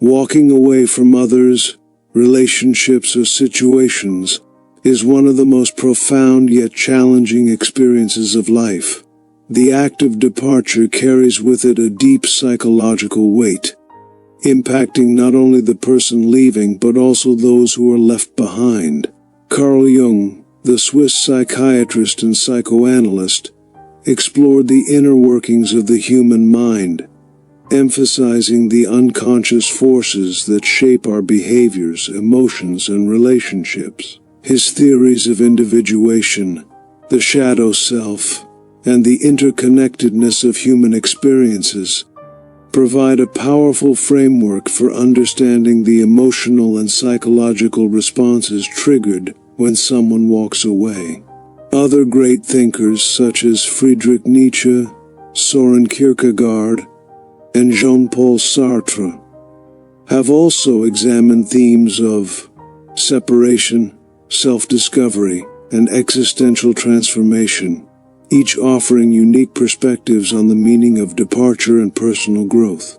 Walking away from others, relationships, or situations is one of the most profound yet challenging experiences of life. The act of departure carries with it a deep psychological weight, impacting not only the person leaving but also those who are left behind. Carl Jung, the Swiss psychiatrist and psychoanalyst, explored the inner workings of the human mind, emphasizing the unconscious forces that shape our behaviors, emotions, and relationships. His theories of individuation, the shadow self, and the interconnectedness of human experiences provide a powerful framework for understanding the emotional and psychological responses triggered when someone walks away. Other great thinkers such as Friedrich Nietzsche, Soren Kierkegaard, and Jean-Paul Sartre have also examined themes of separation, self-discovery, and existential transformation, each offering unique perspectives on the meaning of departure and personal growth.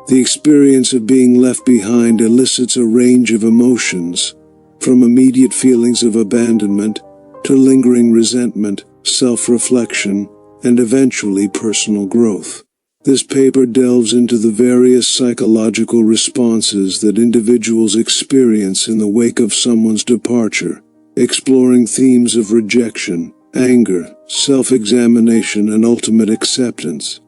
The experience of being left behind elicits a range of emotions, from immediate feelings of abandonment to lingering resentment, self-reflection, and eventually personal growth. This paper delves into the various psychological responses that individuals experience in the wake of someone's departure, exploring themes of rejection, anger, self-examination, and ultimate acceptance.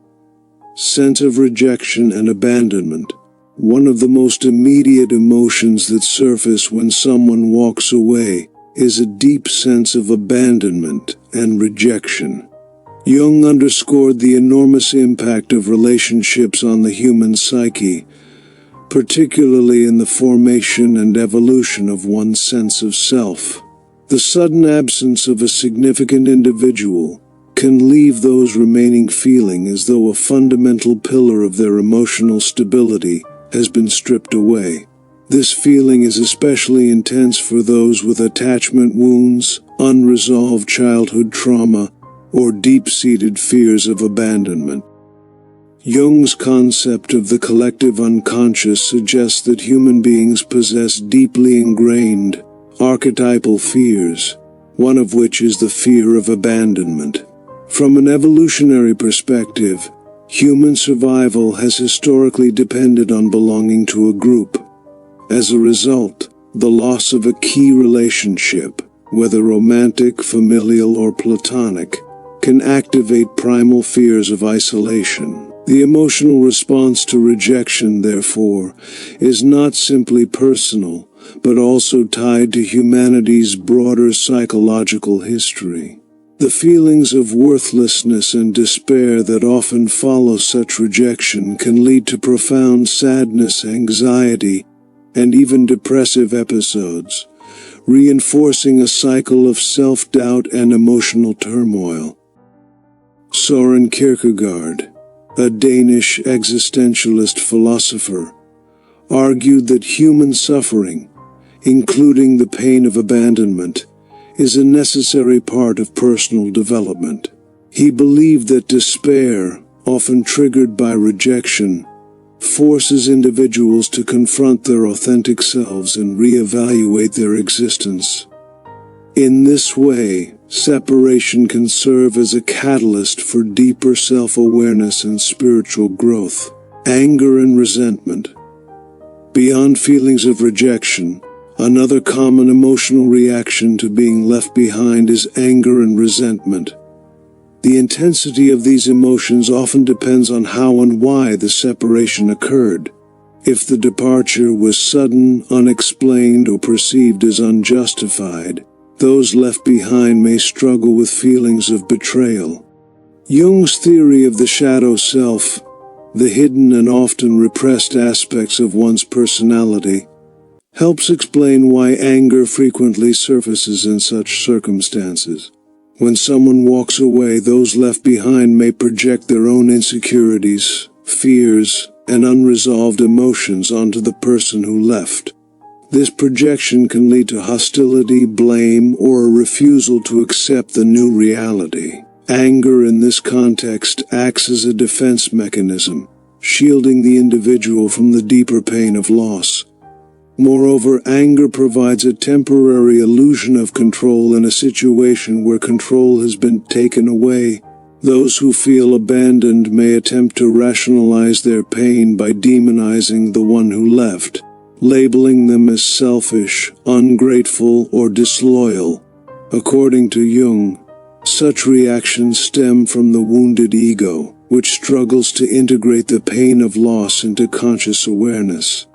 Sense of rejection and abandonment. One of the most immediate emotions that surface when someone walks away is a deep sense of abandonment and rejection. Jung underscored the enormous impact of relationships on the human psyche, particularly in the formation and evolution of one's sense of self. The sudden absence of a significant individual can leave those remaining feeling as though a fundamental pillar of their emotional stability has been stripped away. This feeling is especially intense for those with attachment wounds, unresolved childhood trauma, or deep-seated fears of abandonment. Jung's concept of the collective unconscious suggests that human beings possess deeply ingrained, archetypal fears, one of which is the fear of abandonment. From an evolutionary perspective, human survival has historically depended on belonging to a group. As a result, the loss of a key relationship, whether romantic, familial, or platonic, can activate primal fears of isolation. The emotional response to rejection, therefore, is not simply personal, but also tied to humanity's broader psychological history. The feelings of worthlessness and despair that often follow such rejection can lead to profound sadness, anxiety, and even depressive episodes, reinforcing a cycle of self-doubt and emotional turmoil. Soren Kierkegaard, a Danish existentialist philosopher, argued that human suffering, including the pain of abandonment, is a necessary part of personal development. He believed that despair, often triggered by rejection, forces individuals to confront their authentic selves and reevaluate their existence. In this way, separation can serve as a catalyst for deeper self-awareness and spiritual growth. Anger and resentment. Beyond feelings of rejection, another common emotional reaction to being left behind is anger and resentment. The intensity of these emotions often depends on how and why the separation occurred. If the departure was sudden, unexplained, or perceived as unjustified, those left behind may struggle with feelings of betrayal. Jung's theory of the shadow self, the hidden and often repressed aspects of one's personality, helps explain why anger frequently surfaces in such circumstances. When someone walks away, those left behind may project their own insecurities, fears, and unresolved emotions onto the person who left. This projection can lead to hostility, blame, or a refusal to accept the new reality. Anger in this context acts as a defense mechanism, shielding the individual from the deeper pain of loss. Moreover, anger provides a temporary illusion of control in a situation where control has been taken away. Those who feel abandoned may attempt to rationalize their pain by demonizing the one who left, labeling them as selfish, ungrateful, or disloyal. According to Jung, such reactions stem from the wounded ego, which struggles to integrate the pain of loss into conscious awareness.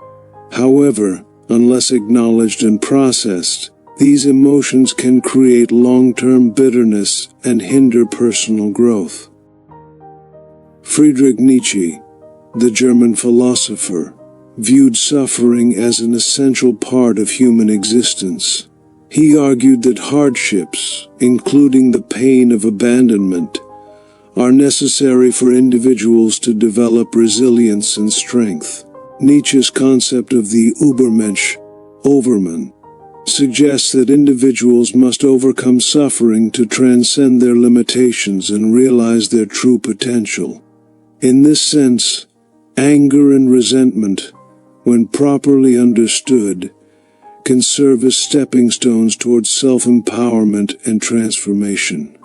However, unless acknowledged and processed, these emotions can create long-term bitterness and hinder personal growth. Friedrich Nietzsche, the German philosopher, viewed suffering as an essential part of human existence. He argued that hardships, including the pain of abandonment, are necessary for individuals to develop resilience and strength. Nietzsche's concept of the Übermensch, Overman, suggests that individuals must overcome suffering to transcend their limitations and realize their true potential. In this sense, anger and resentment, when properly understood, can serve as stepping stones towards self-empowerment and transformation.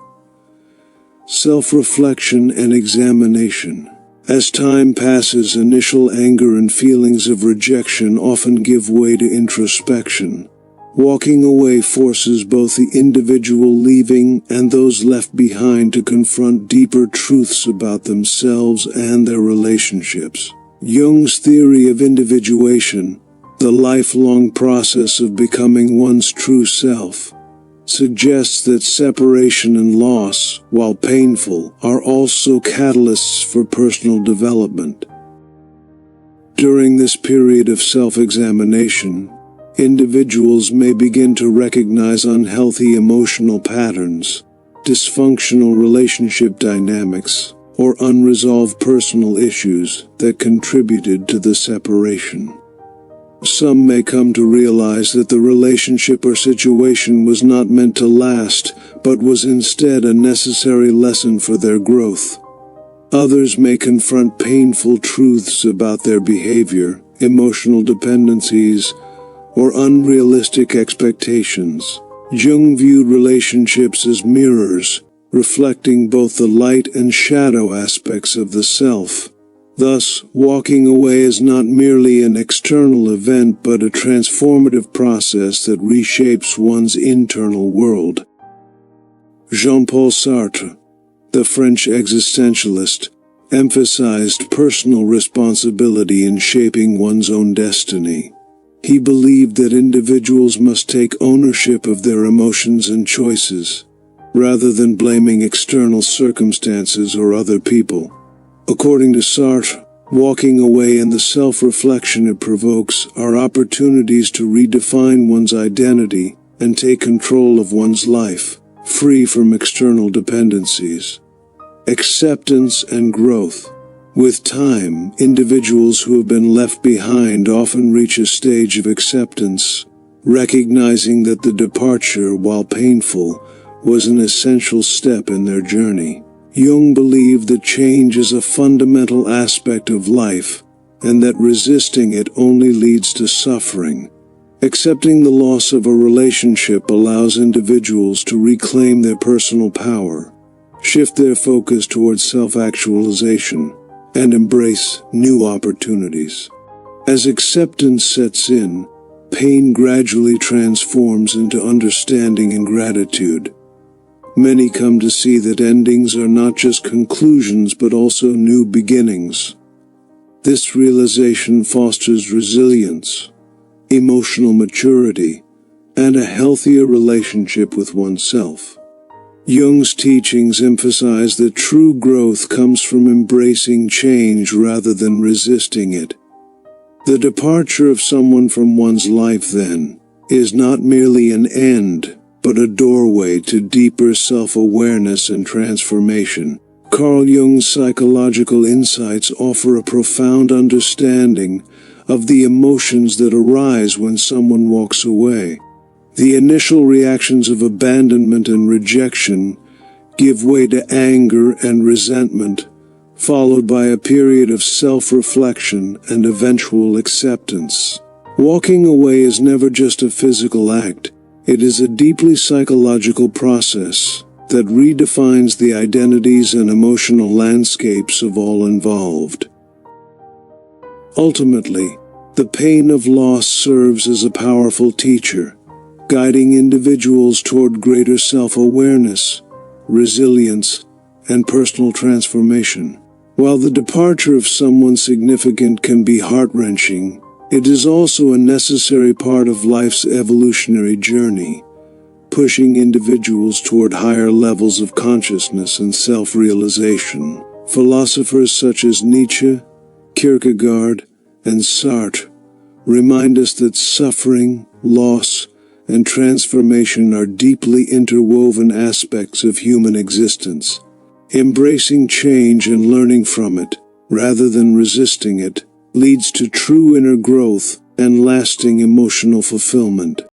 Self-reflection and examination. As time passes, initial anger and feelings of rejection often give way to introspection. Walking away forces both the individual leaving and those left behind to confront deeper truths about themselves and their relationships. Jung's theory of individuation, the lifelong process of becoming one's true self, suggests that separation and loss, while painful, are also catalysts for personal development. During this period of self-examination, individuals may begin to recognize unhealthy emotional patterns, dysfunctional relationship dynamics, or unresolved personal issues that contributed to the separation. Some may come to realize that the relationship or situation was not meant to last, but was instead a necessary lesson for their growth. Others may confront painful truths about their behavior, emotional dependencies, or unrealistic expectations. Jung viewed relationships as mirrors, reflecting both the light and shadow aspects of the self. Thus, walking away is not merely an external event but a transformative process that reshapes one's internal world. Jean-Paul Sartre, the French existentialist, emphasized personal responsibility in shaping one's own destiny. He believed that individuals must take ownership of their emotions and choices, rather than blaming external circumstances or other people. According to Sartre, walking away and the self-reflection it provokes are opportunities to redefine one's identity and take control of one's life, free from external dependencies. Acceptance and growth. With time, individuals who have been left behind often reach a stage of acceptance, recognizing that the departure, while painful, was an essential step in their journey. Jung believed that change is a fundamental aspect of life, and that resisting it only leads to suffering. Accepting the loss of a relationship allows individuals to reclaim their personal power, shift their focus towards self-actualization, and embrace new opportunities. As acceptance sets in, pain gradually transforms into understanding and gratitude. Many come to see that endings are not just conclusions but also new beginnings. This realization fosters resilience, emotional maturity, and a healthier relationship with oneself. Jung's teachings emphasize that true growth comes from embracing change rather than resisting it. The departure of someone from one's life, then, is not merely an end, but a doorway to deeper self-awareness and transformation. Carl Jung's psychological insights offer a profound understanding of the emotions that arise when someone walks away. The initial reactions of abandonment and rejection give way to anger and resentment, followed by a period of self-reflection and eventual acceptance. Walking away is never just a physical act. It is a deeply psychological process that redefines the identities and emotional landscapes of all involved. Ultimately, the pain of loss serves as a powerful teacher, guiding individuals toward greater self-awareness, resilience, and personal transformation. While the departure of someone significant can be heart-wrenching, it is also a necessary part of life's evolutionary journey, pushing individuals toward higher levels of consciousness and self-realization. Philosophers such as Nietzsche, Kierkegaard, and Sartre remind us that suffering, loss, and transformation are deeply interwoven aspects of human existence. Embracing change and learning from it, rather than resisting it, leads to true inner growth and lasting emotional fulfillment.